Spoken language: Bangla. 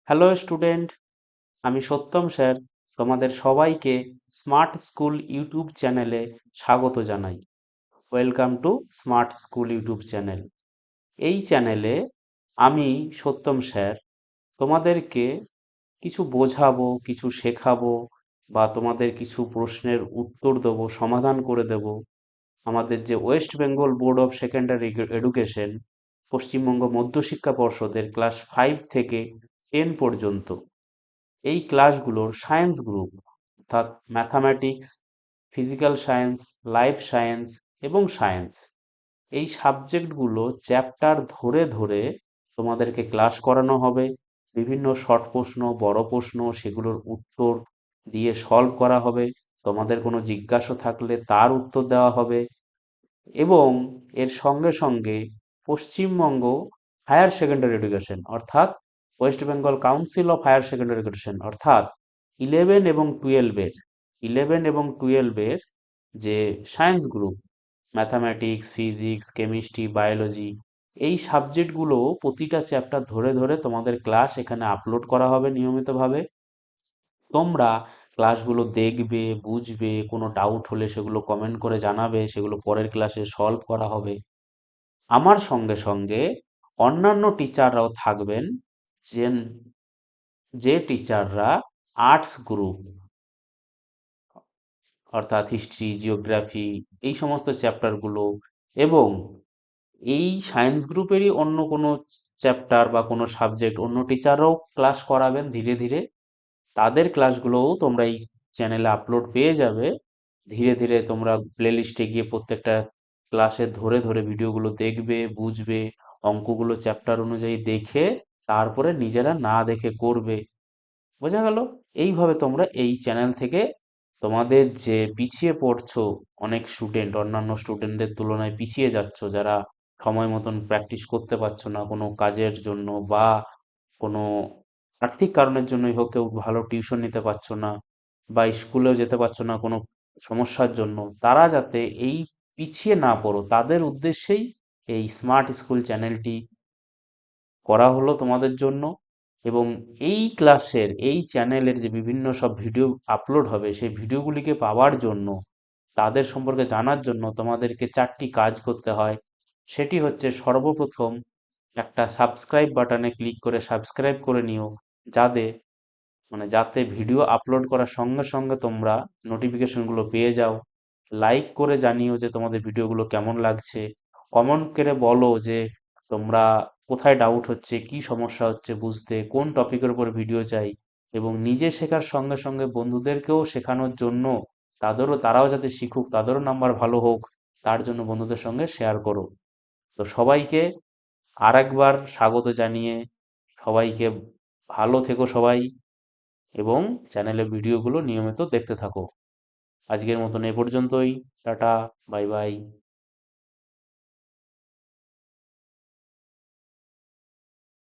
হ্যালো স্টুডেন্ট, আমি সত্যম স্যার তোমাদের সবাইকে স্মার্ট স্কুল ইউটিউব চ্যানেলে স্বাগত জানাই। Welcome to smart school YouTube channel. এই চ্যানেলে আমি সত্যম স্যার তোমাদেরকে কিছু বোঝাবো, কিছু শেখাবো বা তোমাদের কিছু প্রশ্নের উত্তর দেবো, সমাধান করে দেব। আমাদের যে West Bengal board of secondary education, Paschimbanga Madhyashiksha পর্ষদের ক্লাস 5 থেকে 10 পর্যন্ত এই ক্লাসগুলোর সায়েন্স গ্রুপ অর্থাৎ mathematics, physical science, life science এবং সায়েন্স, এই সাবজেক্টগুলো চ্যাপ্টার ধরে ধরে তোমাদেরকে ক্লাস করানো হবে। বিভিন্ন শর্ট প্রশ্ন, বড় প্রশ্ন, সেগুলোর উত্তর দিয়ে সলভ করা হবে। তোমাদের কোনো জিজ্ঞাসা থাকলে তার উত্তর দেওয়া হবে এবং এর সঙ্গে সঙ্গে পশ্চিমবঙ্গ হায়ার সেকেন্ডারি এডুকেশন অর্থাৎ West Bengal council of higher secondary education অর্থাৎ ইলেভেন এবং টুয়েলভের যে science group, mathematics, physics, chemistry, biology, এই সাবজেক্টগুলো প্রতিটা চ্যাপ্টার ধরে ধরে তোমাদের ক্লাস এখানে আপলোড করা হবে নিয়মিতভাবে। তোমরা ক্লাসগুলো দেখবে, বুঝবে, কোনো ডাউট হলে সেগুলো কমেন্ট করে জানাবে, সেগুলো পরের ক্লাসে সলভ করা হবে। আমার সঙ্গে সঙ্গে অন্যান্য টিচাররাও থাকবেন, যে যে টিচাররা আর্টস গ্রুপ অর্থাৎ হিস্ট্রি, জিওগ্রাফি, এই সমস্ত চ্যাপ্টারগুলো এবং এই সায়েন্স গ্রুপেরই অন্য কোনো চ্যাপ্টার বা কোনো সাবজেক্ট অন্য টিচাররাও ক্লাস করাবেন ধীরে ধীরে। তাদের ক্লাসগুলোও তোমরা এই চ্যানেলে আপলোড পেয়ে যাবে। ধীরে ধীরে তোমরা প্লে লিস্টে গিয়ে প্রত্যেকটা ক্লাসে ধরে ধরে ভিডিওগুলো দেখবে, বুঝবে, অঙ্কগুলো চ্যাপ্টার অনুযায়ী দেখে তারপরে নিজেরা না দেখে করবে। বোঝা গেল? এইভাবে তোমরা এই চ্যানেল থেকে তোমাদের যে পিছিয়ে পড়ছো, অনেক স্টুডেন্ট অন্যান্য স্টুডেন্টদের তুলনায় পিছিয়ে যাচ্ছ, যারা সময় মতন প্র্যাকটিস করতে পারছো না কোনো কাজের জন্য বা কোনো আর্থিক কারণের জন্যই হোক, কেউ ভালো টিউশন নিতে পারছো না বা স্কুলেও যেতে পারছো না কোনো সমস্যার জন্য, তারা যাতে এই পিছিয়ে না পড়ো তাদের উদ্দেশ্যেই এই স্মার্ট স্কুল চ্যানেলটি করা হলো তোমাদের জন্য। এবং এই ক্লাসের এই চ্যানেলের যে বিভিন্ন সব ভিডিও আপলোড হবে, সেই ভিডিওগুলিকে পাওয়ার জন্য, তাদের সম্পর্কে জানার জন্য তোমাদেরকে 4টি কাজ করতে হয়। সেটি হচ্ছে, সর্বপ্রথম একটা সাবস্ক্রাইব বাটনে ক্লিক করে সাবস্ক্রাইব করে নিও, যাতে যাতে ভিডিও আপলোড করার সঙ্গে সঙ্গে তোমরা নোটিফিকেশনগুলো পেয়ে যাও। লাইক করে জানিও যে তোমাদের ভিডিওগুলো কেমন লাগছে। কমেন্ট করে বলো যে তোমরা কোথায় ডাউট হচ্ছে, কি সমস্যা হচ্ছে বুঝতে, কোন টপিকের উপর ভিডিও চাই। এবং নিজে শেখার সঙ্গে সঙ্গে বন্ধুদেরকেও শেখানোর জন্য, তারাও যাতে শিখুক, তাদেরও নাম্বার ভালো হোক, তার জন্য বন্ধুদের সঙ্গে শেয়ার করো। তো সবাইকে আরেকবার স্বাগত জানিয়ে, সবাইকে ভালো থেকো সবাই এবং চ্যানেলের ভিডিওগুলো নিয়মিত দেখতে থাকো। আজকের মতন এ পর্যন্তই। Tata, bye bye.